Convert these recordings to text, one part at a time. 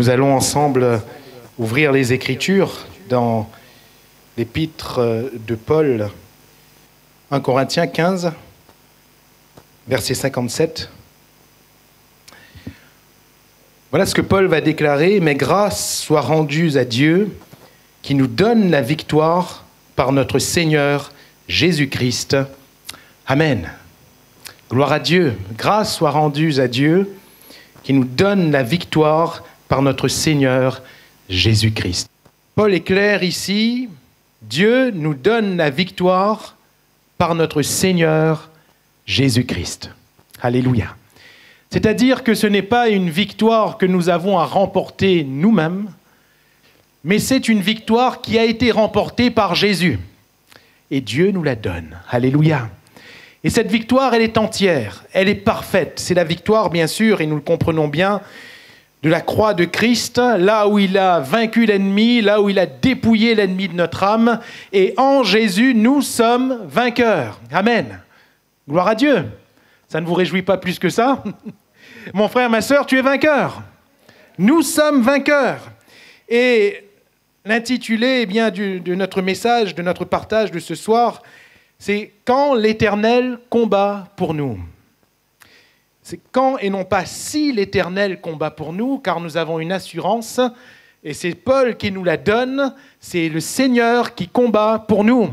nous allons ensemble ouvrir les Écritures dans l'épître de Paul, 1 Corinthiens 15, verset 57. Voilà ce que Paul va déclarer: « Mes grâces soient rendues à Dieu, qui nous donne la victoire par notre Seigneur Jésus-Christ. Amen. » Gloire à Dieu. Grâce soient rendues à Dieu, qui nous donne la victoire par notre Seigneur Jésus-Christ. Paul est clair ici, Dieu nous donne la victoire par notre Seigneur Jésus-Christ. Alléluia. C'est-à-dire que ce n'est pas une victoire que nous avons à remporter nous-mêmes, mais c'est une victoire qui a été remportée par Jésus. Et Dieu nous la donne. Alléluia. Et cette victoire, elle est entière, elle est parfaite. C'est la victoire, bien sûr, et nous le comprenons bien, de la croix de Christ, là où il a vaincu l'ennemi, là où il a dépouillé l'ennemi de notre âme. Et en Jésus, nous sommes vainqueurs. Amen. Gloire à Dieu. Ça ne vous réjouit pas plus que ça? Mon frère, ma sœur, tu es vainqueur. Nous sommes vainqueurs. Et l'intitulé de notre message, de notre partage de ce soir, c'est « Quand l'Éternel combat pour nous ». C'est quand et non pas si l'Éternel combat pour nous, car nous avons une assurance, et c'est Paul qui nous la donne, c'est le Seigneur qui combat pour nous.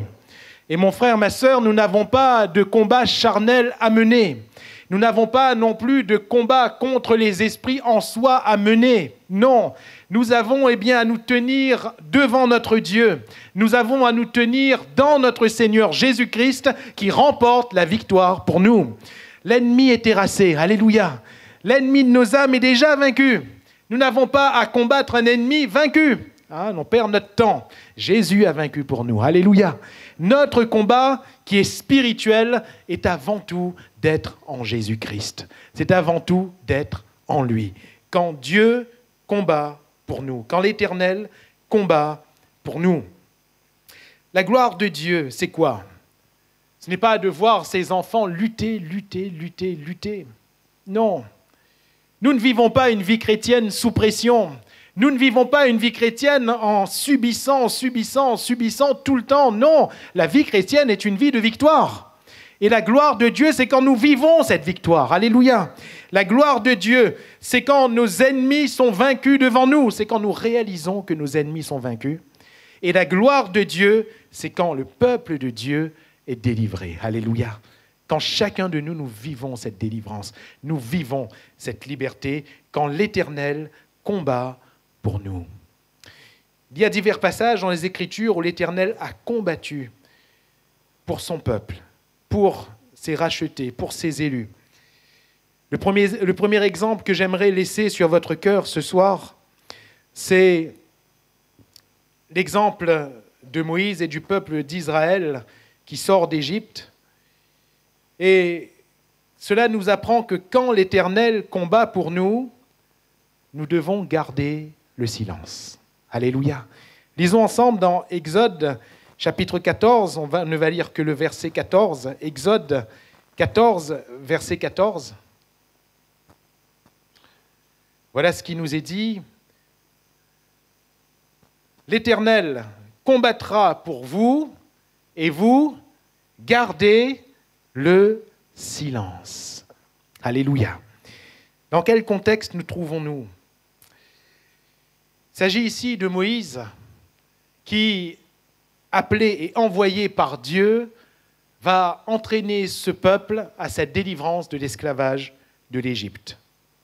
Et mon frère, ma sœur, nous n'avons pas de combat charnel à mener. Nous n'avons pas non plus de combat contre les esprits en soi à mener. Non, nous avons à nous tenir devant notre Dieu. Nous avons à nous tenir dans notre Seigneur Jésus-Christ qui remporte la victoire pour nous. L'ennemi est terrassé, alléluia. L'ennemi de nos âmes est déjà vaincu. Nous n'avons pas à combattre un ennemi vaincu. On perd notre temps. Jésus a vaincu pour nous, alléluia. Notre combat, qui est spirituel, est avant tout d'être en Jésus-Christ. C'est avant tout d'être en lui. Quand Dieu combat pour nous, quand l'Éternel combat pour nous. La gloire de Dieu, c'est quoi ? Ce n'est pas de voir ses enfants lutter. Non. Nous ne vivons pas une vie chrétienne sous pression. Nous ne vivons pas une vie chrétienne en subissant tout le temps. Non, la vie chrétienne est une vie de victoire. Et la gloire de Dieu, c'est quand nous vivons cette victoire. Alléluia. La gloire de Dieu, c'est quand nos ennemis sont vaincus devant nous. C'est quand nous réalisons que nos ennemis sont vaincus. Et la gloire de Dieu, c'est quand le peuple de Dieu est délivré. Alléluia. Quand chacun de nous, nous vivons cette délivrance, nous vivons cette liberté, quand l'Éternel combat pour nous. Il y a divers passages dans les Écritures où l'Éternel a combattu pour son peuple, pour ses rachetés, pour ses élus. Le premier exemple que j'aimerais laisser sur votre cœur ce soir, c'est l'exemple de Moïse et du peuple d'Israël qui sort d'Égypte. Et cela nous apprend que quand l'Éternel combat pour nous, nous devons garder le silence. Alléluia. Lisons ensemble dans Exode chapitre 14, on ne va lire que le verset 14. Exode 14, verset 14. Voilà ce qui nous est dit. L'Éternel combattra pour vous, et vous, gardez le silence. Alléluia. Dans quel contexte nous trouvons-nous ? Il s'agit ici de Moïse qui, appelé et envoyé par Dieu, va entraîner ce peuple à sa délivrance de l'esclavage de l'Égypte.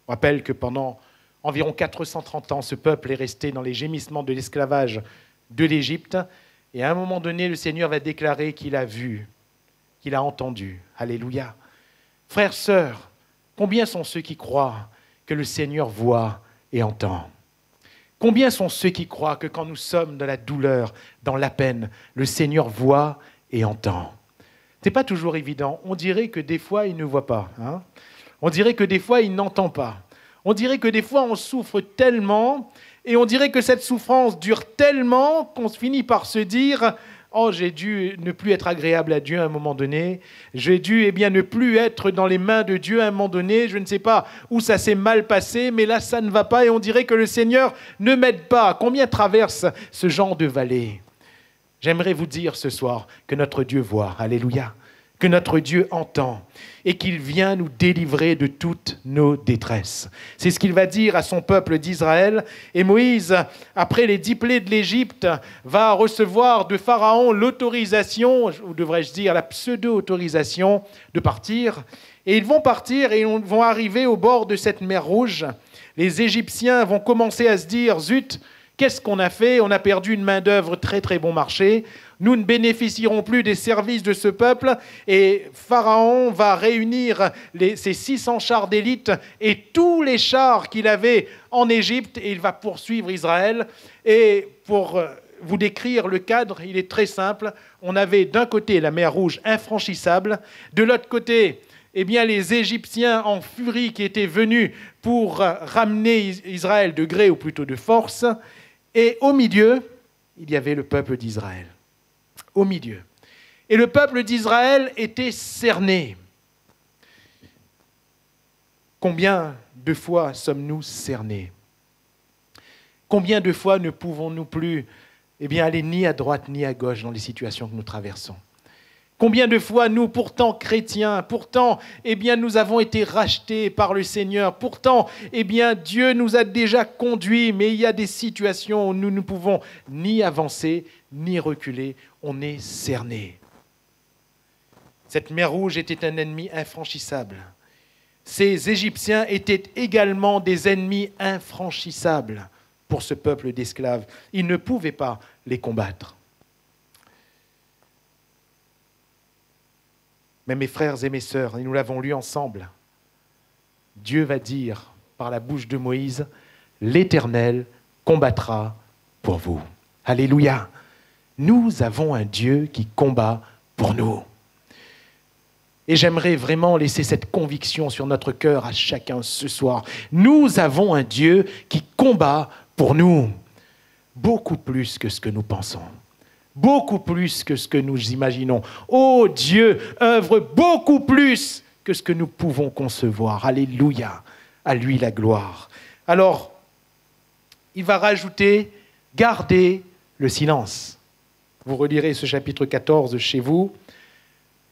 On rappelle que pendant environ 430 ans, ce peuple est resté dans les gémissements de l'esclavage de l'Égypte. Et à un moment donné, le Seigneur va déclarer qu'il a vu, qu'il a entendu. Alléluia. Frères, sœurs, combien sont ceux qui croient que le Seigneur voit et entend ? Combien sont ceux qui croient que quand nous sommes dans la douleur, dans la peine, le Seigneur voit et entend ? Ce n'est pas toujours évident. On dirait que des fois, il ne voit pas. On dirait que des fois, il n'entend pas. On dirait que des fois, on souffre tellement, et on dirait que cette souffrance dure tellement qu'on finit par se dire oh, j'ai dû ne plus être agréable à Dieu à un moment donné. J'ai dû ne plus être dans les mains de Dieu à un moment donné. Je ne sais pas où ça s'est mal passé, mais là, ça ne va pas et on dirait que le Seigneur ne m'aide pas. Combien traversent ce genre de vallée? J'aimerais vous dire ce soir que notre Dieu voit. Alléluia. Que notre Dieu entend et qu'il vient nous délivrer de toutes nos détresses. C'est ce qu'il va dire à son peuple d'Israël. Et Moïse, après les 10 plaies de l'Égypte, va recevoir de Pharaon l'autorisation, ou devrais-je dire la pseudo-autorisation, de partir. Et ils vont partir et ils vont arriver au bord de cette mer Rouge. Les Égyptiens vont commencer à se dire « Zut, qu'est-ce qu'on a fait? On a perdu une main-d'œuvre très très bon marché. Nous ne bénéficierons plus des services de ce peuple. » Et Pharaon va réunir ses 600 chars d'élite et tous les chars qu'il avait en Égypte et il va poursuivre Israël. Et pour vous décrire le cadre, il est très simple. On avait d'un côté la mer Rouge infranchissable, de l'autre côté les Égyptiens en furie qui étaient venus pour ramener Israël de gré ou plutôt de force. Et au milieu, il y avait le peuple d'Israël. Au milieu. Et le peuple d'Israël était cerné. Combien de fois sommes-nous cernés? Combien de fois ne pouvons-nous plus aller ni à droite ni à gauche dans les situations que nous traversons? Combien de fois nous, pourtant chrétiens, pourtant nous avons été rachetés par le Seigneur, pourtant Dieu nous a déjà conduits, mais il y a des situations où nous ne pouvons ni avancer, ni reculer, on est cernés. Cette mer Rouge était un ennemi infranchissable. Ces Égyptiens étaient également des ennemis infranchissables pour ce peuple d'esclaves. Ils ne pouvaient pas les combattre. Mais mes frères et mes sœurs, et nous l'avons lu ensemble, Dieu va dire par la bouche de Moïse, « L'Éternel combattra pour vous. » Alléluia. Nous avons un Dieu qui combat pour nous. Et j'aimerais vraiment laisser cette conviction sur notre cœur à chacun ce soir. Nous avons un Dieu qui combat pour nous, beaucoup plus que ce que nous pensons. Beaucoup plus que ce que nous imaginons. Oh, Dieu œuvre beaucoup plus que ce que nous pouvons concevoir. Alléluia. À lui la gloire. Alors, il va rajouter, gardez le silence. Vous relirez ce chapitre 14 chez vous,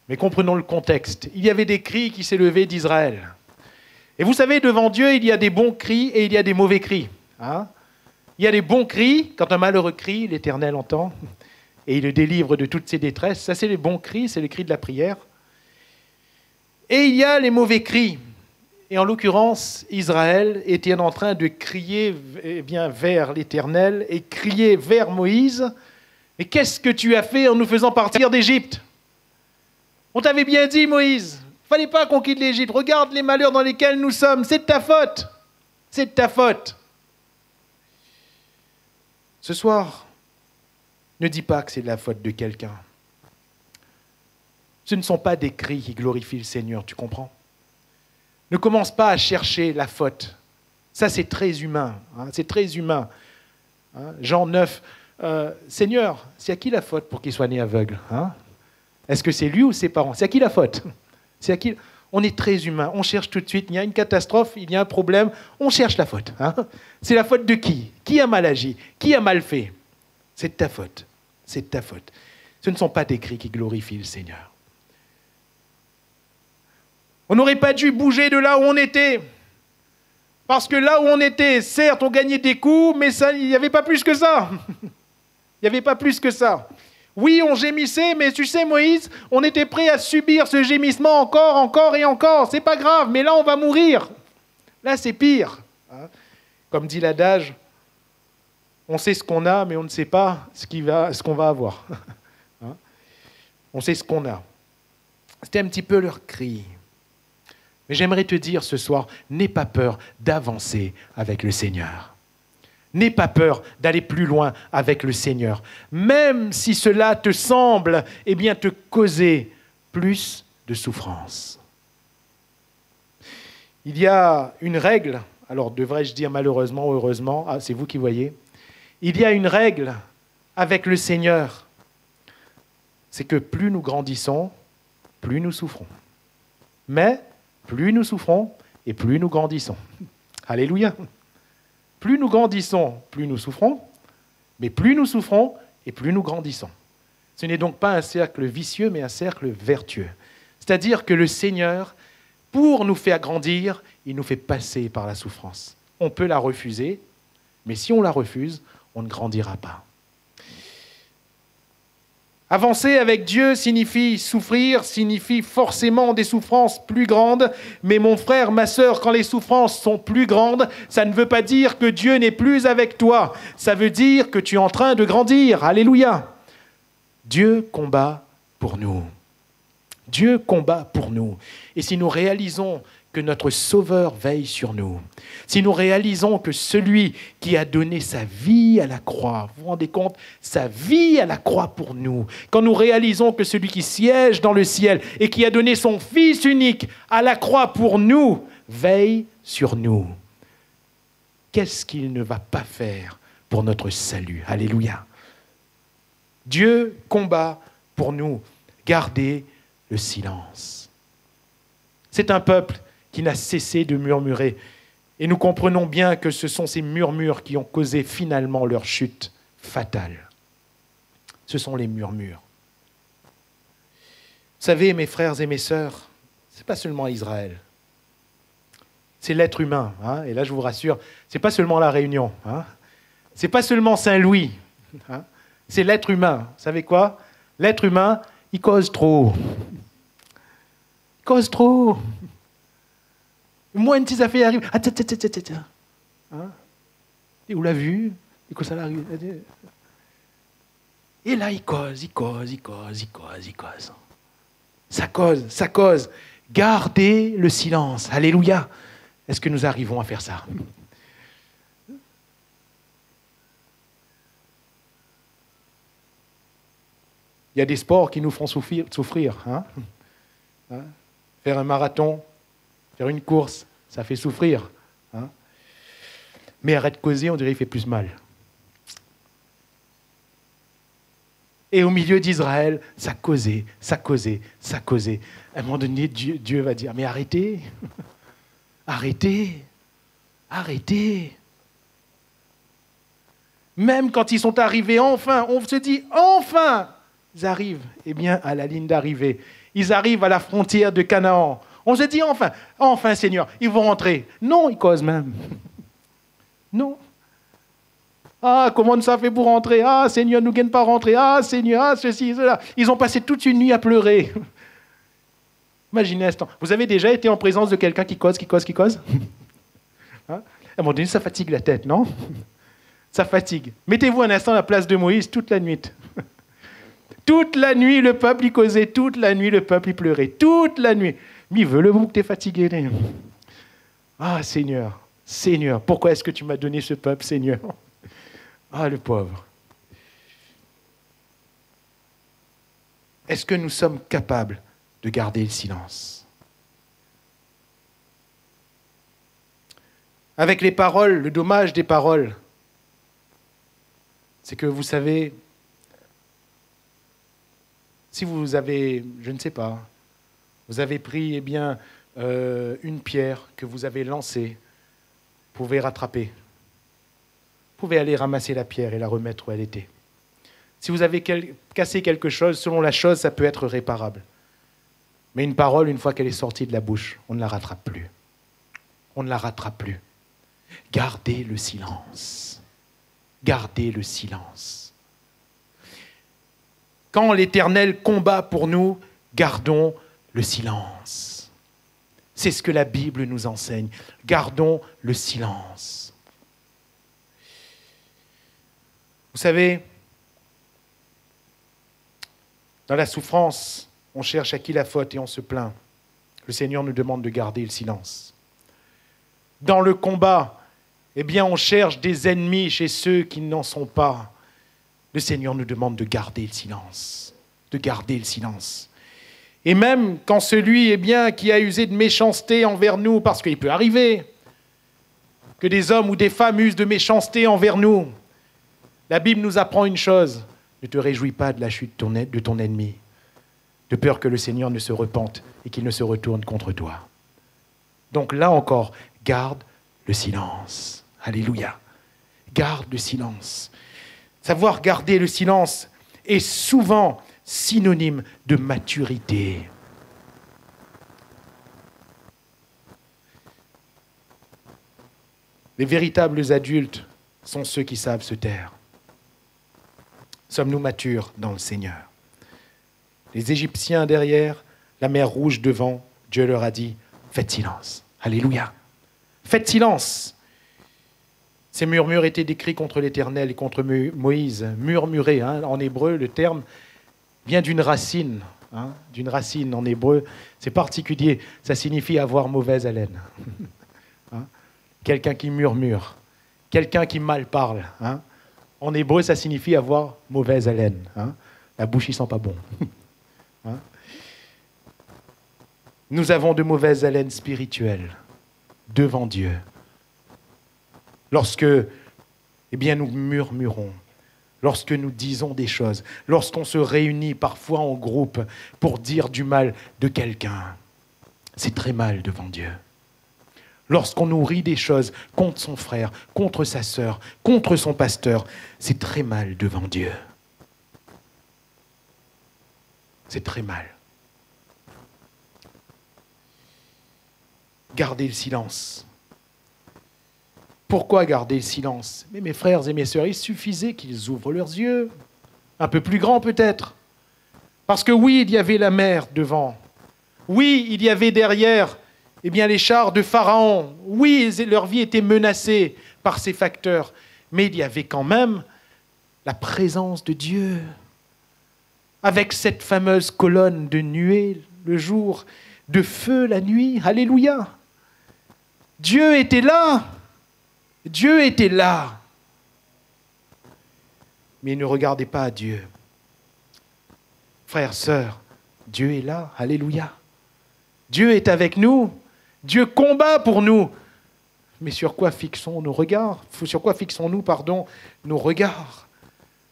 mais comprenons le contexte. Il y avait des cris qui s'élevaient d'Israël. Et vous savez, devant Dieu, il y a des bons cris et il y a des mauvais cris. Il y a des bons cris, quand un malheureux crie, l'Éternel entend. Et il le délivre de toutes ses détresses. Ça, c'est les bons cris, c'est le cri de la prière. Et il y a les mauvais cris. Et en l'occurrence, Israël était en train de crier vers l'Éternel et crier vers Moïse. « Mais qu'est-ce que tu as fait en nous faisant partir d'Égypte? On t'avait bien dit, Moïse, il ne fallait pas qu'on quitte l'Égypte. Regarde les malheurs dans lesquels nous sommes. C'est de ta faute. C'est de ta faute. » Ce soir, ne dis pas que c'est de la faute de quelqu'un. Ce ne sont pas des cris qui glorifient le Seigneur, tu comprends? Ne commence pas à chercher la faute. Ça, c'est très humain. C'est très humain. Jean 9, Seigneur, c'est à qui la faute pour qu'il soit né aveugle? Est-ce que c'est lui ou ses parents? C'est à qui la faute? C'est à qui? On est très humain. On cherche tout de suite. Il y a une catastrophe, il y a un problème. On cherche la faute. C'est la faute de qui? Qui a mal agi? Qui a mal fait? C'est de ta faute. C'est de ta faute. Ce ne sont pas des cris qui glorifient le Seigneur. On n'aurait pas dû bouger de là où on était. Parce que là où on était, certes, on gagnait des coups, mais il n'y avait pas plus que ça. Il n'y avait pas plus que ça. Oui, on gémissait, mais tu sais, Moïse, on était prêt à subir ce gémissement encore et encore. C'est pas grave, mais là, on va mourir. Là, c'est pire. Comme dit l'adage, on sait ce qu'on a, mais on ne sait pas ce qu'on va avoir. On sait ce qu'on a. C'était un petit peu leur cri. Mais j'aimerais te dire ce soir, n'aie pas peur d'avancer avec le Seigneur. N'aie pas peur d'aller plus loin avec le Seigneur. Même si cela te semble te causer plus de souffrance. Il y a une règle, alors devrais-je dire malheureusement ou heureusement, c'est vous qui voyez. Il y a une règle avec le Seigneur. c'est que plus nous grandissons, plus nous souffrons. Mais plus nous souffrons et plus nous grandissons. Alléluia. Plus nous grandissons, plus nous souffrons, mais plus nous souffrons et plus nous grandissons. Ce n'est donc pas un cercle vicieux, mais un cercle vertueux. C'est-à-dire que le Seigneur, pour nous faire grandir, il nous fait passer par la souffrance. On peut la refuser, mais si on la refuse, on ne grandira pas. Avancer avec Dieu signifie souffrir, signifie forcément des souffrances plus grandes. Mais mon frère, ma sœur, quand les souffrances sont plus grandes, ça ne veut pas dire que Dieu n'est plus avec toi. Ça veut dire que tu es en train de grandir. Alléluia. Dieu combat pour nous. Dieu combat pour nous. Et si nous réalisons que notre Sauveur veille sur nous, si nous réalisons que celui qui a donné sa vie à la croix, vous vous rendez compte, sa vie à la croix pour nous, quand nous réalisons que celui qui siège dans le ciel et qui a donné son Fils unique à la croix pour nous, veille sur nous, qu'est-ce qu'il ne va pas faire pour notre salut? Alléluia. Dieu combat pour nous. Gardez le silence. C'est un peuple qui n'a cessé de murmurer. Et nous comprenons bien que ce sont ces murmures qui ont causé finalement leur chute fatale. Ce sont les murmures. Vous savez, mes frères et mes sœurs, ce n'est pas seulement Israël. C'est l'être humain. Hein, et là, je vous rassure, ce n'est pas seulement La Réunion. Hein, ce n'est pas seulement Saint-Louis. Hein, c'est l'être humain. Vous savez quoi? L'être humain, il cause trop. Il cause trop. Moi, une petite affaire arrive. Hein? Et vous l'avez vu? Et que ça l'arrive. Et là, il cause. Ça cause. Gardez le silence. Alléluia. Est-ce que nous arrivons à faire ça? Il y a des sports qui nous font souffrir. Hein? Faire un marathon, faire une course, ça fait souffrir. Hein? Mais arrête de causer, on dirait qu'il fait plus mal. Et au milieu d'Israël, ça causait. À un moment donné, Dieu va dire, mais arrêtez. Même quand ils sont arrivés enfin, on se dit, enfin, ils arrivent à la ligne d'arrivée. Ils arrivent à la frontière de Canaan. On se dit enfin Seigneur, ils vont rentrer. Non, ils causent même. Non. Ah, comment ça fait pour rentrer? Ah, Seigneur, nous ne gagne pas rentrer. Ah, Seigneur, ceci, cela. Ils ont passé toute une nuit à pleurer. Imaginez un instant. Vous avez déjà été en présence de quelqu'un qui cause hein? À un moment donné, ça fatigue la tête, non? Ça fatigue. Mettez-vous un instant à la place de Moïse toute la nuit. Toute la nuit, le peuple y causait. Toute la nuit, le peuple y pleurait. Toute la nuit. Mais veux-le-vous que tu es fatigué? Ah, Seigneur, pourquoi est-ce que tu m'as donné ce peuple, Seigneur? Ah, le pauvre. Est-ce que nous sommes capables de garder le silence? Avec les paroles, le dommage des paroles, c'est que vous savez, si vous avez, je ne sais pas, vous avez pris une pierre que vous avez lancée, vous pouvez rattraper. Vous pouvez aller ramasser la pierre et la remettre où elle était. Si vous avez cassé quelque chose, selon la chose, ça peut être réparable. Mais une parole, une fois qu'elle est sortie de la bouche, on ne la rattrape plus. On ne la rattrape plus. Gardez le silence. Gardez le silence. Quand l'Éternel combat pour nous, gardons le silence. C'est ce que la Bible nous enseigne. Gardons le silence. Vous savez, dans la souffrance, on cherche à qui la faute et on se plaint. Le Seigneur nous demande de garder le silence. Dans le combat, on cherche des ennemis chez ceux qui n'en sont pas. Le Seigneur nous demande de garder le silence. De garder le silence. Et même quand celui qui a usé de méchanceté envers nous, parce qu'il peut arriver que des hommes ou des femmes usent de méchanceté envers nous, la Bible nous apprend une chose, ne te réjouis pas de la chute de ton ennemi, de peur que le Seigneur ne se repente et qu'il ne se retourne contre toi. Donc là encore, garde le silence. Alléluia. Garde le silence. Savoir garder le silence est souvent synonyme de maturité. Les véritables adultes sont ceux qui savent se taire. Sommes-nous matures dans le Seigneur? Les Égyptiens derrière, la mer Rouge devant, Dieu leur a dit, faites silence. Alléluia. Faites silence. Ces murmures étaient décrits contre l'Éternel et contre Moïse. Murmurer, en hébreu, le terme vient d'une racine. D'une racine en hébreu, c'est particulier. Ça signifie avoir mauvaise haleine. Quelqu'un qui murmure, quelqu'un qui mal parle. En hébreu, ça signifie avoir mauvaise haleine. La bouche, il sent pas bon. Nous avons de mauvaises haleines spirituelles devant Dieu. Lorsque nous murmurons, lorsque nous disons des choses, lorsqu'on se réunit parfois en groupe pour dire du mal de quelqu'un, c'est très mal devant Dieu. Lorsqu'on nourrit des choses contre son frère, contre sa sœur, contre son pasteur, c'est très mal devant Dieu. C'est très mal. Gardez le silence. Pourquoi garder le silence? Mais mes frères et mes sœurs, il suffisait qu'ils ouvrent leurs yeux, un peu plus grands peut-être. Parce que oui, il y avait la mer devant. Oui, il y avait derrière les chars de Pharaon. Oui, leur vie était menacée par ces facteurs. Mais il y avait quand même la présence de Dieu. Avec cette fameuse colonne de nuée le jour, de feu la nuit. Alléluia. Dieu était là. Dieu était là. Mais ne regardez pas à Dieu. Frères, sœurs, Dieu est là. Alléluia. Dieu est avec nous. Dieu combat pour nous. Mais sur quoi fixons nos regards? Sur quoi fixons-nous, nos regards?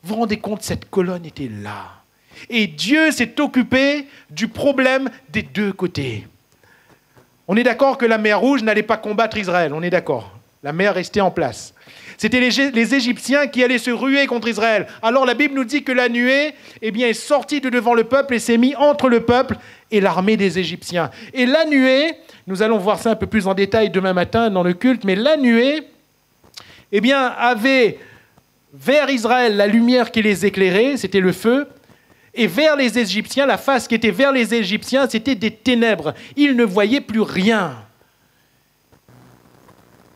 Vous vous rendez compte, cette colonne était là. Et Dieu s'est occupé du problème des deux côtés. On est d'accord que la mer Rouge n'allait pas combattre Israël, on est d'accord. La mer restait en place. C'était les Égyptiens qui allaient se ruer contre Israël. Alors la Bible nous dit que la nuée est sortie de devant le peuple et s'est mise entre le peuple et l'armée des Égyptiens. Et la nuée, nous allons voir ça un peu plus en détail demain matin dans le culte, mais la nuée avait vers Israël la lumière qui les éclairait, c'était le feu, et vers les Égyptiens, la face qui était vers les Égyptiens, c'était des ténèbres. Ils ne voyaient plus rien.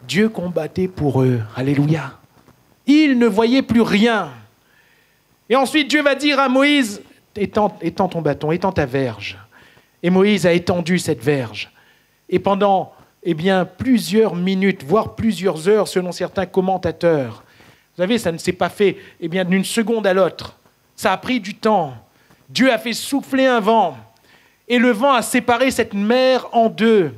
Dieu combattait pour eux. Alléluia. Ils ne voyaient plus rien. Et ensuite, Dieu va dire à Moïse, étends ton bâton, étends ta verge. Et Moïse a étendu cette verge. Et pendant plusieurs minutes, voire plusieurs heures, selon certains commentateurs, vous savez, ça ne s'est pas fait d'une seconde à l'autre. Ça a pris du temps. Dieu a fait souffler un vent. Et le vent a séparé cette mer en deux.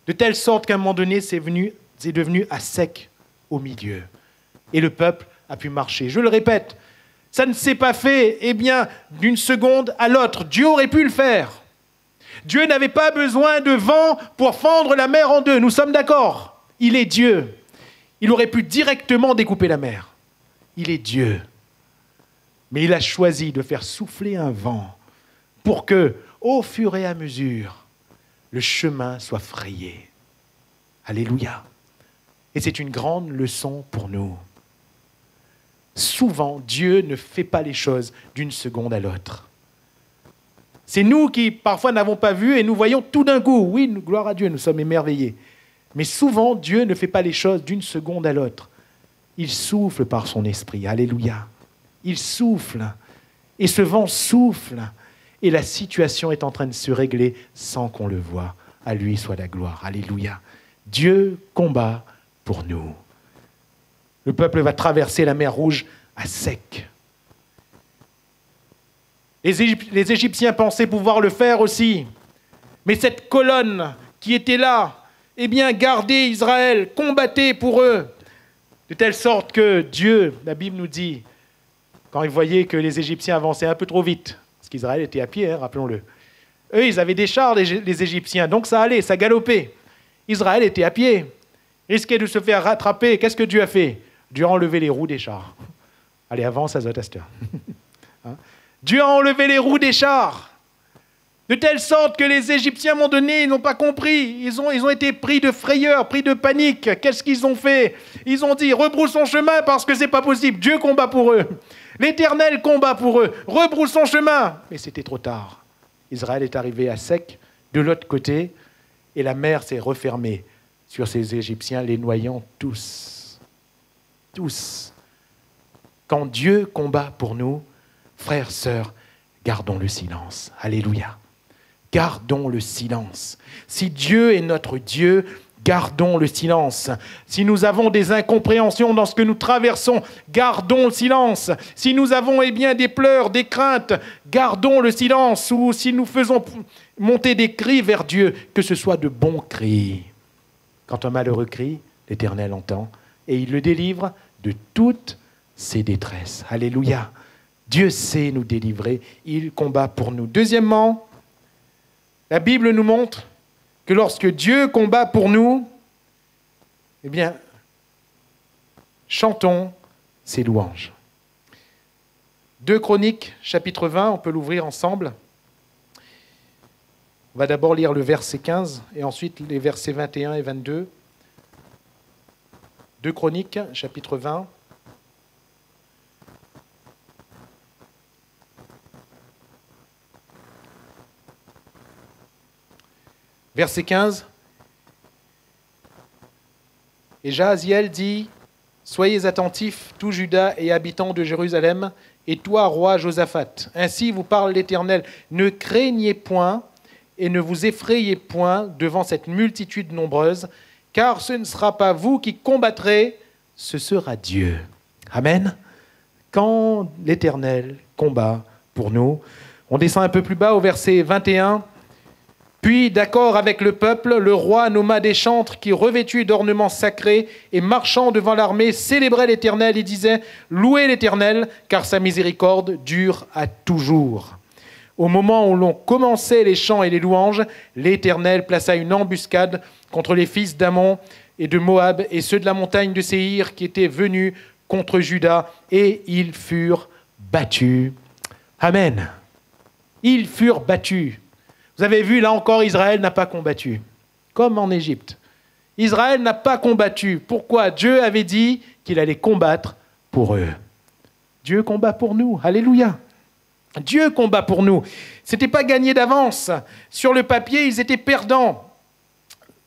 De telle sorte qu'à un moment donné, c'est devenu à sec au milieu. Et le peuple a pu marcher. Je le répète, ça ne s'est pas fait d'une seconde à l'autre. Dieu aurait pu le faire. Dieu n'avait pas besoin de vent pour fendre la mer en deux. Nous sommes d'accord. Il est Dieu. Il aurait pu directement découper la mer. Il est Dieu. Mais il a choisi de faire souffler un vent pour que, au fur et à mesure, le chemin soit frayé. Alléluia. Et c'est une grande leçon pour nous. Souvent, Dieu ne fait pas les choses d'une seconde à l'autre. C'est nous qui, parfois, n'avons pas vu et nous voyons tout d'un coup. Oui, gloire à Dieu, nous sommes émerveillés. Mais souvent, Dieu ne fait pas les choses d'une seconde à l'autre. Il souffle par son esprit. Alléluia. Il souffle. Et ce vent souffle. Et la situation est en train de se régler sans qu'on le voie. À lui soit la gloire. Alléluia. Dieu combat pour nous. Le peuple va traverser la mer Rouge à sec. Les Égyptiens pensaient pouvoir le faire aussi. Mais cette colonne qui était là, gardait Israël, combattait pour eux. De telle sorte que Dieu, la Bible nous dit, quand il voyait que les Égyptiens avançaient un peu trop vite, Parce qu'Israël était à pied, hein, rappelons-le. Eux, ils avaient des chars, les Égyptiens, donc ça allait, ça galopait. Israël était à pied, risquait de se faire rattraper. Qu'est-ce que Dieu a fait? Dieu a enlevé les roues des chars. Allez, avance à Zotaster. Hein? Dieu a enlevé les roues des chars, de telle sorte que les Égyptiens, à un moment donné, ils n'ont pas compris. Ils ont été pris de frayeur, pris de panique. Qu'est-ce qu'ils ont fait? Ils ont dit, rebroussons chemin parce que c'est pas possible. Dieu combat pour eux. L'Éternel combat pour eux. Rebroussons chemin. Mais c'était trop tard. Israël est arrivé à sec de l'autre côté et la mer s'est refermée sur ces Égyptiens, les noyant tous. Tous. Quand Dieu combat pour nous, frères, sœurs, gardons le silence. Alléluia. Gardons le silence. Si Dieu est notre Dieu, gardons le silence. Si nous avons des incompréhensions dans ce que nous traversons, gardons le silence. Si nous avons des pleurs, des craintes, gardons le silence. Ou si nous faisons monter des cris vers Dieu, que ce soit de bons cris. Quand un malheureux crie, l'Éternel entend et il le délivre de toutes ses détresses. Alléluia. Dieu sait nous délivrer, il combat pour nous. Deuxièmement, la Bible nous montre que lorsque Dieu combat pour nous, chantons ses louanges. 2 Chroniques, chapitre 20, on peut l'ouvrir ensemble. On va d'abord lire le verset 15 et ensuite les versets 21 et 22. 2 Chroniques, chapitre 20. Verset 15. Et Jahaziel dit, « Soyez attentifs, tout Juda et habitants de Jérusalem, et toi, roi Josaphat. Ainsi vous parle l'Éternel. Ne craignez point et ne vous effrayez point devant cette multitude nombreuse, car ce ne sera pas vous qui combattrez, ce sera Dieu. » Amen. Quand l'Éternel combat pour nous, on descend un peu plus bas au verset 21. Puis, d'accord avec le peuple, le roi nomma des chantres qui, revêtus d'ornements sacrés et marchant devant l'armée, célébraient l'Éternel et disaient « Louez l'Éternel, car sa miséricorde dure à toujours. » Au moment où l'on commençait les chants et les louanges, l'Éternel plaça une embuscade contre les fils d'Ammon et de Moab et ceux de la montagne de Séhir qui étaient venus contre Juda, et ils furent battus. Amen. Ils furent battus. Vous avez vu, là encore, Israël n'a pas combattu, comme en Égypte. Israël n'a pas combattu. Pourquoi? Dieu avait dit qu'il allait combattre pour eux. Dieu combat pour nous. Alléluia. Dieu combat pour nous. Ce n'était pas gagné d'avance. Sur le papier, ils étaient perdants.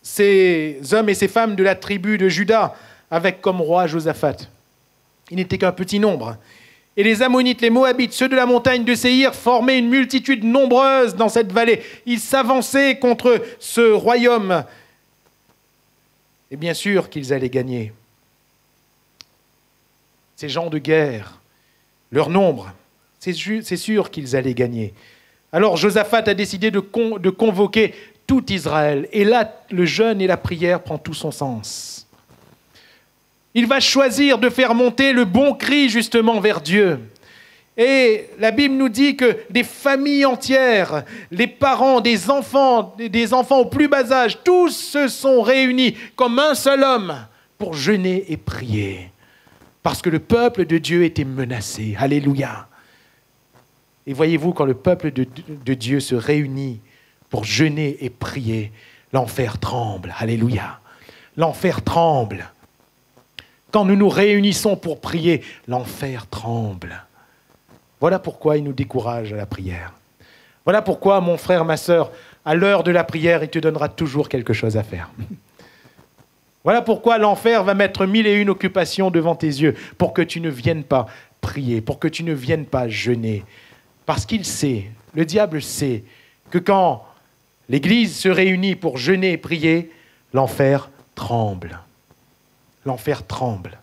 Ces hommes et ces femmes de la tribu de Juda, avec comme roi Josaphat. Ils n'étaient qu'un petit nombre. Et les Ammonites, les Moabites, ceux de la montagne de Séhir, formaient une multitude nombreuse dans cette vallée. Ils s'avançaient contre ce royaume. Et bien sûr qu'ils allaient gagner. Ces gens de guerre, leur nombre, c'est sûr qu'ils allaient gagner. Alors Josaphat a décidé de convoquer tout Israël. Et là, le jeûne et la prière prend tout son sens. Il va choisir de faire monter le bon cri justement vers Dieu. Et la Bible nous dit que des familles entières, les parents, des enfants au plus bas âge, tous se sont réunis comme un seul homme pour jeûner et prier. Parce que le peuple de Dieu était menacé. Alléluia. Et voyez-vous, quand le peuple de Dieu se réunit pour jeûner et prier, l'enfer tremble. Alléluia. L'enfer tremble. Quand nous nous réunissons pour prier, l'enfer tremble. Voilà pourquoi il nous décourage à la prière. Voilà pourquoi, mon frère, ma sœur, à l'heure de la prière, il te donnera toujours quelque chose à faire. Voilà pourquoi l'enfer va mettre 1001 occupations devant tes yeux, pour que tu ne viennes pas prier, pour que tu ne viennes pas jeûner. Parce qu'il sait, le diable sait, que quand l'Église se réunit pour jeûner et prier, l'enfer tremble. L'enfer tremble.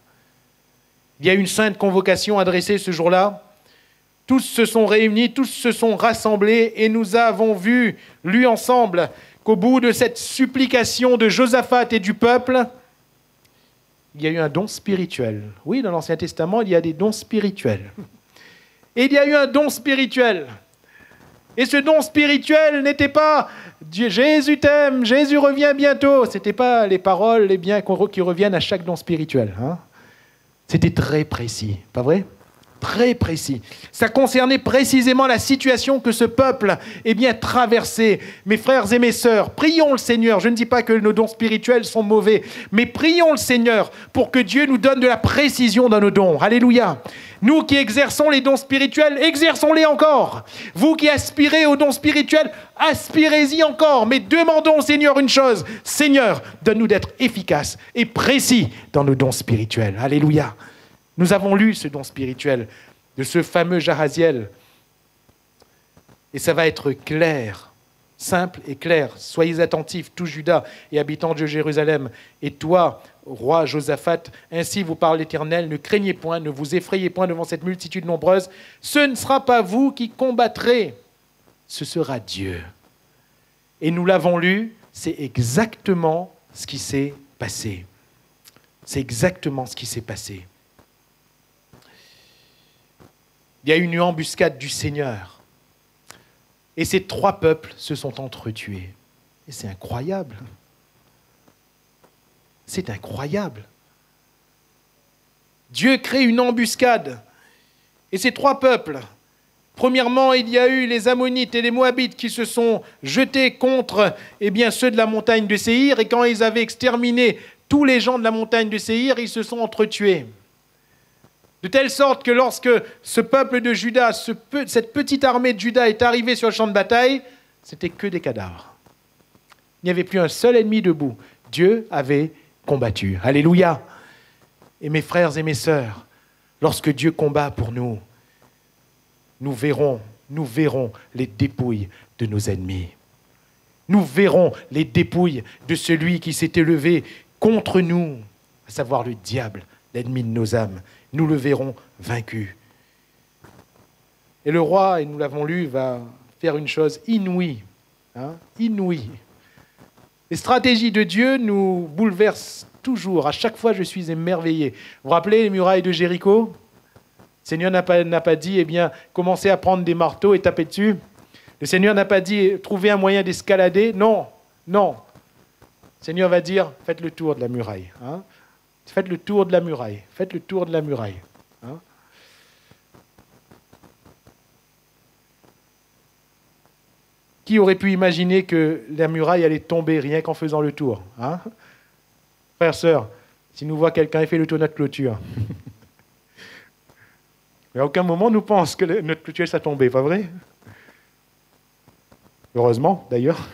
Il y a une sainte convocation adressée ce jour-là. Tous se sont réunis, tous se sont rassemblés et nous avons lu ensemble qu'au bout de cette supplication de Josaphat et du peuple, il y a eu un don spirituel. Oui, dans l'Ancien Testament, il y a des dons spirituels. Et il y a eu un don spirituel. Et ce don spirituel n'était pas « Jésus t'aime, Jésus revient bientôt ». Ce n'était pas les paroles, les biens qui reviennent à chaque don spirituel. Hein. C'était très précis, pas vrai ? Très précis. Ça concernait précisément la situation que ce peuple traversait. Mes frères et mes sœurs, prions le Seigneur. Je ne dis pas que nos dons spirituels sont mauvais, mais prions le Seigneur pour que Dieu nous donne de la précision dans nos dons. Alléluia. Nous qui exerçons les dons spirituels, exerçons-les encore. Vous qui aspirez aux dons spirituels, aspirez-y encore. Mais demandons au Seigneur une chose. Seigneur, donne-nous d'être efficaces et précis dans nos dons spirituels. Alléluia. Nous avons lu ce don spirituel de ce fameux Jahaziel. Et ça va être clair, simple et clair. Soyez attentifs, tout Juda et habitants de Jérusalem. Et toi, roi Josaphat, ainsi vous parle l'Éternel, ne craignez point, ne vous effrayez point devant cette multitude nombreuse. Ce ne sera pas vous qui combattrez, ce sera Dieu. Et nous l'avons lu, c'est exactement ce qui s'est passé. C'est exactement ce qui s'est passé. Il y a eu une embuscade du Seigneur. Et ces 3 peuples se sont entretués. Et c'est incroyable. C'est incroyable. Dieu crée une embuscade. Et ces 3 peuples, premièrement, il y a eu les Ammonites et les Moabites qui se sont jetés contre ceux de la montagne de Séhir. Et quand ils avaient exterminé tous les gens de la montagne de Séhir, ils se sont entretués. De telle sorte que lorsque ce peuple de Juda, cette petite armée de Juda est arrivée sur le champ de bataille, c'était que des cadavres. Il n'y avait plus un seul ennemi debout. Dieu avait combattu. Alléluia. Et mes frères et mes sœurs, lorsque Dieu combat pour nous, nous verrons les dépouilles de nos ennemis. Nous verrons les dépouilles de celui qui s'est élevé contre nous, à savoir le diable, l'ennemi de nos âmes. Nous le verrons vaincu. Et le roi, et nous l'avons lu, va faire une chose inouïe. Inouïe. Les stratégies de Dieu nous bouleversent toujours. À chaque fois, je suis émerveillé. Vous vous rappelez les murailles de Jéricho ? Le Seigneur n'a pas dit, commencez à prendre des marteaux et taper dessus. Le Seigneur n'a pas dit, trouvez un moyen d'escalader. Non, non. Le Seigneur va dire, faites le tour de la muraille. Faites le tour de la muraille. Faites le tour de la muraille. Qui aurait pu imaginer que la muraille allait tomber rien qu'en faisant le tour ? Frères, sœurs, si nous voit quelqu'un fait le tour de notre clôture, mais à aucun moment nous pense que notre clôture s'est tombée, pas vrai ? Heureusement, d'ailleurs.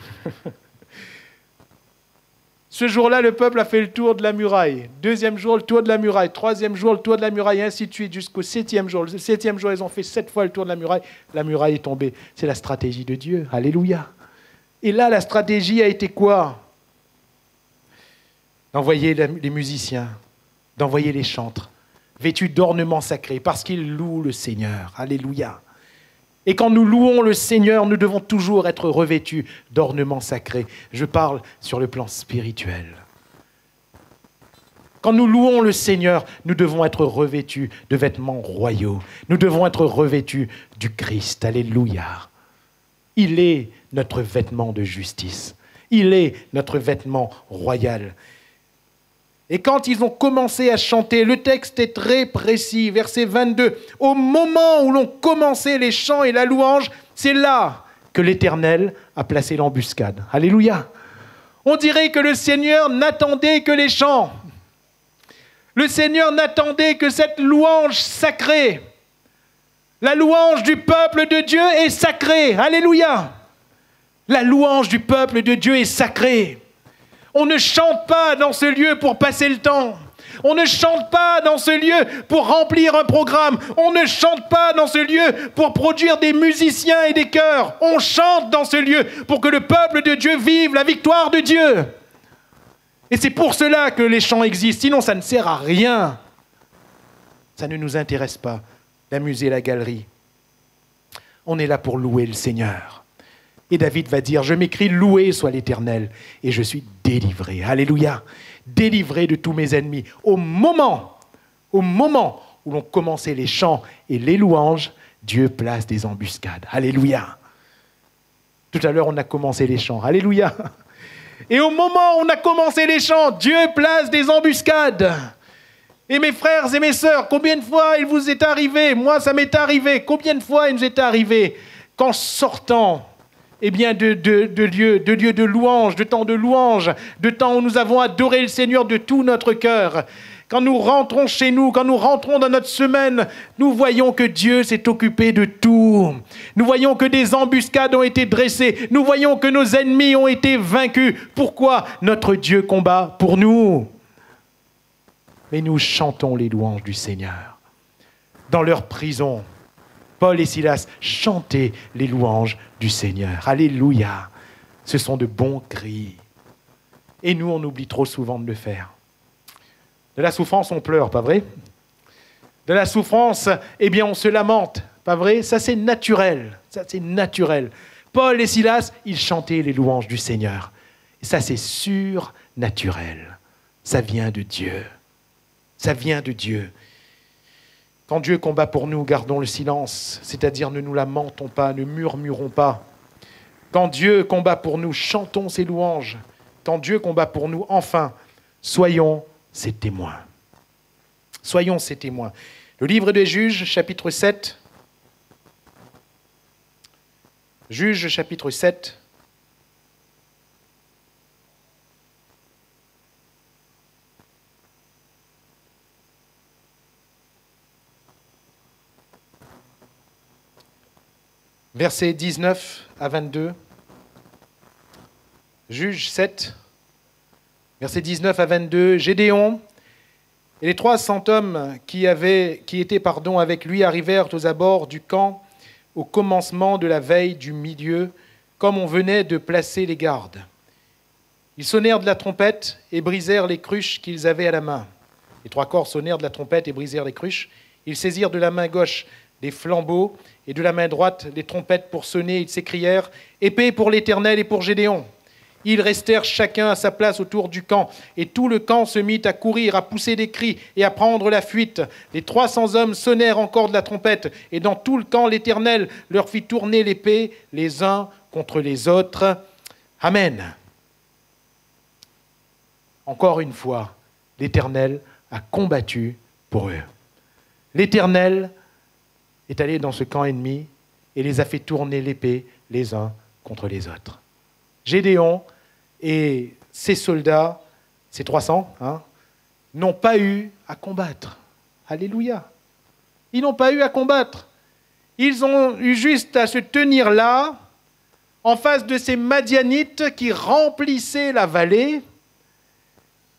Ce jour-là, le peuple a fait le tour de la muraille. 2e jour, le tour de la muraille. 3e jour, le tour de la muraille, et ainsi de suite, jusqu'au 7e jour. Le 7e jour, ils ont fait 7 fois le tour de la muraille. La muraille est tombée. C'est la stratégie de Dieu. Alléluia. Et là, la stratégie a été quoi ? D'envoyer les musiciens, d'envoyer les chantres, vêtus d'ornements sacrés, parce qu'ils louent le Seigneur. Alléluia. Et quand nous louons le Seigneur, nous devons toujours être revêtus d'ornements sacrés. Je parle sur le plan spirituel. Quand nous louons le Seigneur, nous devons être revêtus de vêtements royaux. Nous devons être revêtus du Christ. Alléluia. Il est notre vêtement de justice. Il est notre vêtement royal. Et quand ils ont commencé à chanter, le texte est très précis, verset 22. Au moment où l'on commençait les chants et la louange, c'est là que l'Éternel a placé l'embuscade. Alléluia. On dirait que le Seigneur n'attendait que les chants. Le Seigneur n'attendait que cette louange sacrée. La louange du peuple de Dieu est sacrée. Alléluia. La louange du peuple de Dieu est sacrée. On ne chante pas dans ce lieu pour passer le temps. On ne chante pas dans ce lieu pour remplir un programme. On ne chante pas dans ce lieu pour produire des musiciens et des chœurs. On chante dans ce lieu pour que le peuple de Dieu vive la victoire de Dieu. Et c'est pour cela que les chants existent. Sinon, ça ne sert à rien. Ça ne nous intéresse pas, d'amuser la galerie. On est là pour louer le Seigneur. Et David va dire, je m'écris, loué soit l'Éternel, et je suis délivré. Alléluia. Délivré de tous mes ennemis. Au moment où l'on commençait les chants et les louanges, Dieu place des embuscades. Alléluia. Tout à l'heure, on a commencé les chants. Alléluia. Et au moment où on a commencé les chants, Dieu place des embuscades. Et mes frères et mes sœurs, combien de fois il vous est arrivé, moi ça m'est arrivé, combien de fois il nous est arrivé qu'en sortant de lieux de louange, de temps de temps où nous avons adoré le Seigneur de tout notre cœur, quand nous rentrons chez nous, quand nous rentrons dans notre semaine, nous voyons que Dieu s'est occupé de tout. Nous voyons que des embuscades ont été dressées. Nous voyons que nos ennemis ont été vaincus. Pourquoi? Notre Dieu combat pour nous. Mais nous chantons les louanges du Seigneur. Dans leur prison, Paul et Silas chantaient les louanges du Seigneur. Alléluia. Ce sont de bons cris. Et nous, on oublie trop souvent de le faire. De la souffrance, on pleure, pas vrai? De la souffrance, eh bien, on se lamente, pas vrai? Ça, c'est naturel. Ça, c'est naturel. Paul et Silas, ils chantaient les louanges du Seigneur. Et ça, c'est surnaturel. Ça vient de Dieu. Ça vient de Dieu. Quand Dieu combat pour nous, gardons le silence, c'est-à-dire ne nous lamentons pas, ne murmurons pas. Quand Dieu combat pour nous, chantons ses louanges. Quand Dieu combat pour nous, enfin, soyons ses témoins. Soyons ses témoins. Le livre des Juges, chapitre 7. Juges, chapitre 7. Versets 19 à 22. Juges 7. Versets 19 à 22, Gédéon et les 300 hommes qui étaient avec lui arrivèrent aux abords du camp au commencement de la veille du milieu, comme on venait de placer les gardes. Ils sonnèrent de la trompette et brisèrent les cruches qu'ils avaient à la main. Les 3 corps sonnèrent de la trompette et brisèrent les cruches. Ils saisirent de la main gauche des flambeaux et de la main droite des trompettes pour sonner. Ils s'écrièrent « Épée pour l'Éternel et pour Gédéon !» Ils restèrent chacun à sa place autour du camp, et tout le camp se mit à courir, à pousser des cris et à prendre la fuite. Les 300 hommes sonnèrent encore de la trompette, et dans tout le camp, l'Éternel leur fit tourner l'épée les uns contre les autres. Amen. Encore une fois, l'Éternel a combattu pour eux. L'Éternel est allé dans ce camp ennemi et les a fait tourner l'épée les uns contre les autres. Gédéon et ses soldats, ces 300, n'ont pas eu à combattre. Alléluia. Ils n'ont pas eu à combattre. Ils ont eu juste à se tenir là, en face de ces Madianites qui remplissaient la vallée.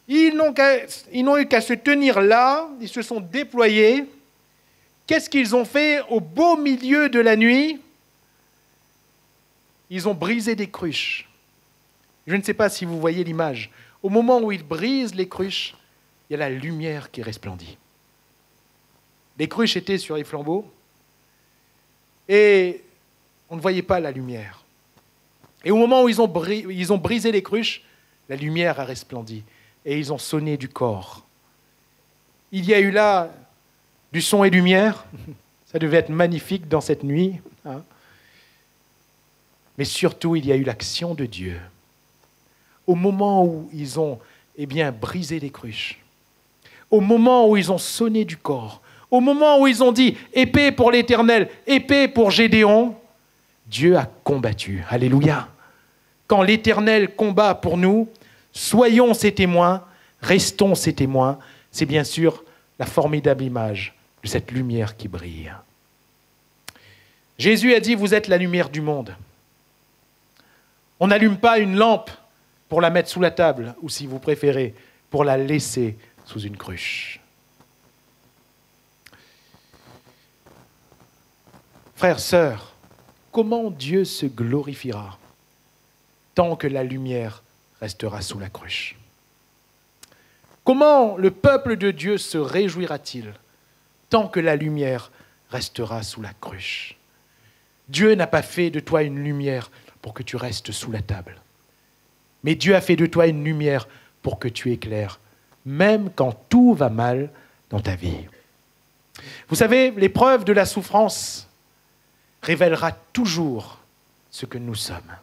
Ils n'ont eu qu'à se tenir là, ils se sont déployés. Qu'est-ce qu'ils ont fait au beau milieu de la nuit? Ils ont brisé des cruches. Je ne sais pas si vous voyez l'image. Au moment où ils brisent les cruches, il y a la lumière qui resplendit. Les cruches étaient sur les flambeaux et on ne voyait pas la lumière. Et au moment où ils ont brisé les cruches, la lumière a resplendi et ils ont sonné du corps. Il y a eu là du son et lumière. Ça devait être magnifique dans cette nuit. Mais surtout, il y a eu l'action de Dieu. Au moment où ils ont brisé les cruches, au moment où ils ont sonné du corps, au moment où ils ont dit « épée pour l'Éternel, épée pour Gédéon », Dieu a combattu. Alléluia. Quand l'Éternel combat pour nous, soyons ses témoins, restons ses témoins. C'est bien sûr la formidable image de cette lumière qui brille. Jésus a dit « vous êtes la lumière du monde ». On n'allume pas une lampe pour la mettre sous la table, ou si vous préférez, pour la laisser sous une cruche. Frères, sœurs, comment Dieu se glorifiera tant que la lumière restera sous la cruche? Comment le peuple de Dieu se réjouira-t-il tant que la lumière restera sous la cruche? Dieu n'a pas fait de toi une lumière pour que tu restes sous la table. Mais Dieu a fait de toi une lumière pour que tu éclaires, même quand tout va mal dans ta vie. Vous savez, l'épreuve de la souffrance révélera toujours ce que nous sommes.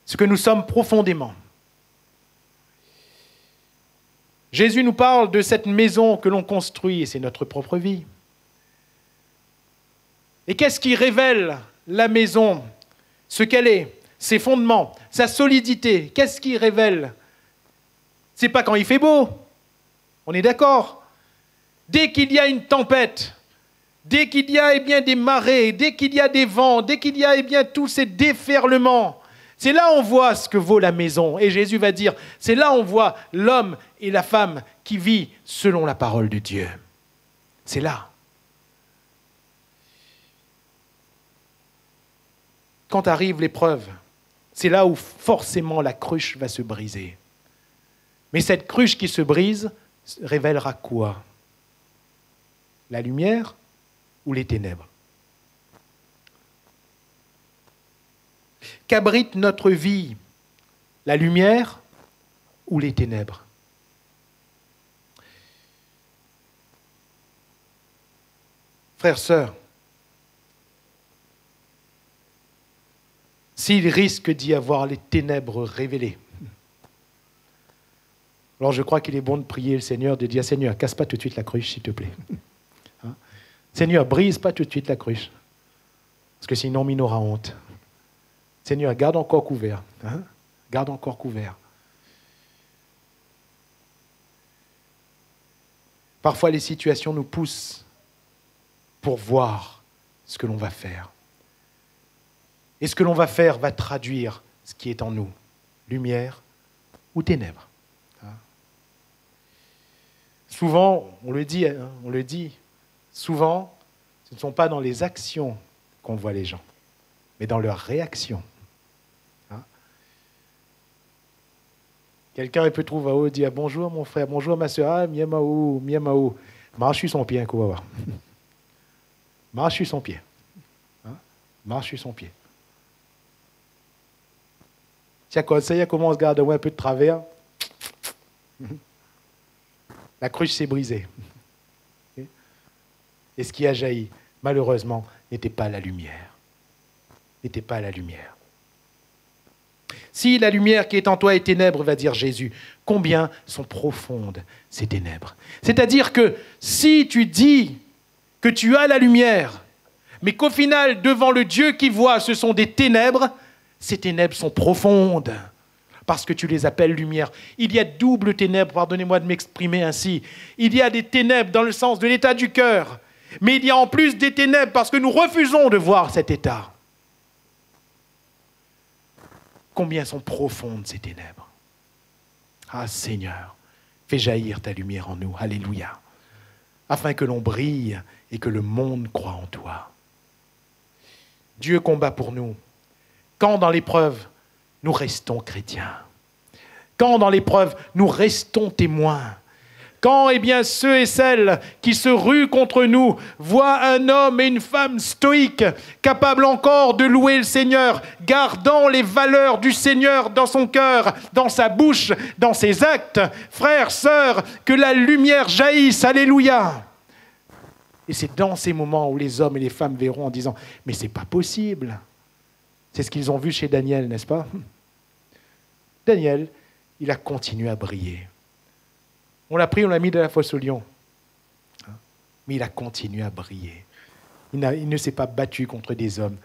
Ce que nous sommes profondément. Jésus nous parle de cette maison que l'on construit, et c'est notre propre vie. Et qu'est-ce qui révèle la maison, ce qu'elle est, ses fondements, sa solidité? Qu'est-ce qui révèle? C'est pas quand il fait beau, on est d'accord. Dès qu'il y a une tempête, dès qu'il y a des marées, dès qu'il y a des vents, dès qu'il y a tous ces déferlements, c'est là on voit ce que vaut la maison. Et Jésus va dire, c'est là on voit l'homme et la femme qui vivent selon la parole de Dieu. C'est là. Quand arrive l'épreuve, c'est là où forcément la cruche va se briser. Mais cette cruche qui se brise révélera quoi? La lumière ou les ténèbres? Qu'abrite notre vie? La lumière ou les ténèbres? Frères, sœurs, s'il risque d'y avoir les ténèbres révélées, alors je crois qu'il est bon de prier le Seigneur, de dire « Seigneur, casse pas tout de suite la cruche, s'il te plaît. Hein? Seigneur, brise pas tout de suite la cruche, parce que sinon, on aura honte. Seigneur, garde encore couvert. Hein? Garde encore couvert. » Parfois, les situations nous poussent pour voir ce que l'on va faire. Et ce que l'on va faire va traduire ce qui est en nous, lumière ou ténèbres. Souvent, on le dit, souvent, ce ne sont pas dans les actions qu'on voit les gens, mais dans leurs réactions. Hein? Quelqu'un peut trouver haut, dire bonjour mon frère, bonjour ma soeur, ah, miamaou, miamaou. Marche sur son pied, qu'on va voir. Marche sur son pied. Hein? Marche sur son pied. Tiens, quand ça y est, commence à garder un peu de travers. La cruche s'est brisée. Et ce qui a jailli, malheureusement, n'était pas la lumière. N'était pas la lumière. Si la lumière qui est en toi est ténèbre, va dire Jésus, combien sont profondes ces ténèbres? C'est-à-dire que si tu dis que tu as la lumière, mais qu'au final, devant le Dieu qui voit, ce sont des ténèbres, ces ténèbres sont profondes. Parce que tu les appelles lumière. Il y a double ténèbres, pardonnez-moi de m'exprimer ainsi. Il y a des ténèbres dans le sens de l'état du cœur, mais il y a en plus des ténèbres parce que nous refusons de voir cet état. Combien sont profondes ces ténèbres? Ah Seigneur, fais jaillir ta lumière en nous, alléluia, afin que l'on brille et que le monde croie en toi. Dieu combat pour nous. Quand dans l'épreuve, nous restons chrétiens. Quand dans l'épreuve, nous restons témoins. Quand, ceux et celles qui se ruent contre nous voient un homme et une femme stoïques, capables encore de louer le Seigneur, gardant les valeurs du Seigneur dans son cœur, dans sa bouche, dans ses actes, frères, sœurs, que la lumière jaillisse, alléluia. Et c'est dans ces moments où les hommes et les femmes verront en disant « Mais c'est pas possible !» C'est ce qu'ils ont vu chez Daniel, n'est-ce pas? Daniel, il a continué à briller. On l'a pris, on l'a mis dans la fosse aux lions. Mais il a continué à briller. Il ne s'est pas battu contre des hommes.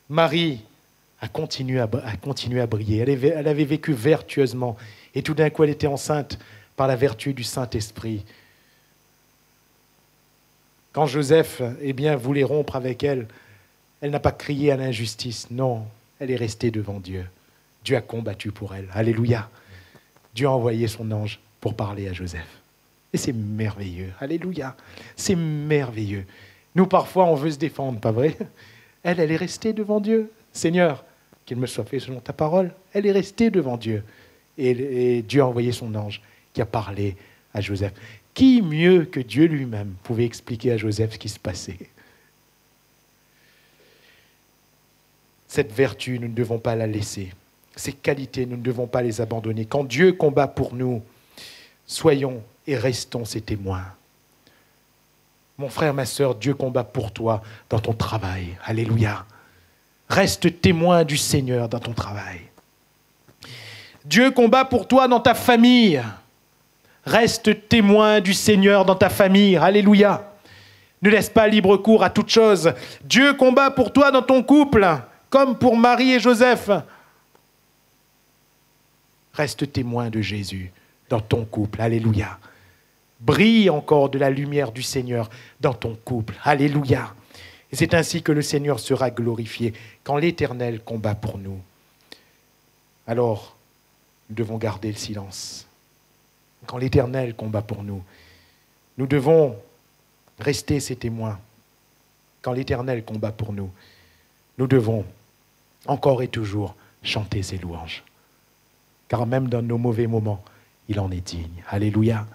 Marie a continué à briller. Elle avait vécu vertueusement. Et tout d'un coup, elle était enceinte par la vertu du Saint-Esprit. Quand Joseph voulait rompre avec elle, elle n'a pas crié à l'injustice, non, elle est restée devant Dieu. Dieu a combattu pour elle, alléluia. Dieu a envoyé son ange pour parler à Joseph. Et c'est merveilleux, alléluia, c'est merveilleux. Nous, parfois, on veut se défendre, pas vrai? Elle est restée devant Dieu. Seigneur, qu'il me soit fait selon ta parole. Elle est restée devant Dieu. Et Dieu a envoyé son ange qui a parlé à Joseph. Qui mieux que Dieu lui-même pouvait expliquer à Joseph ce qui se passait? Cette vertu, nous ne devons pas la laisser. Ces qualités, nous ne devons pas les abandonner. Quand Dieu combat pour nous, soyons et restons ses témoins. Mon frère, ma sœur, Dieu combat pour toi dans ton travail. Alléluia. Reste témoin du Seigneur dans ton travail. Dieu combat pour toi dans ta famille. Reste témoin du Seigneur dans ta famille. Alléluia. Ne laisse pas libre cours à toute chose. Dieu combat pour toi dans ton couple, comme pour Marie et Joseph. Reste témoin de Jésus dans ton couple. Alléluia. Brille encore de la lumière du Seigneur dans ton couple. Alléluia. Et c'est ainsi que le Seigneur sera glorifié, quand l'Éternel combat pour nous. Alors, nous devons garder le silence. Quand l'Éternel combat pour nous, nous devons rester ses témoins. Quand l'Éternel combat pour nous, nous devons encore et toujours chanter ses louanges. Car même dans nos mauvais moments, il en est digne. Alléluia.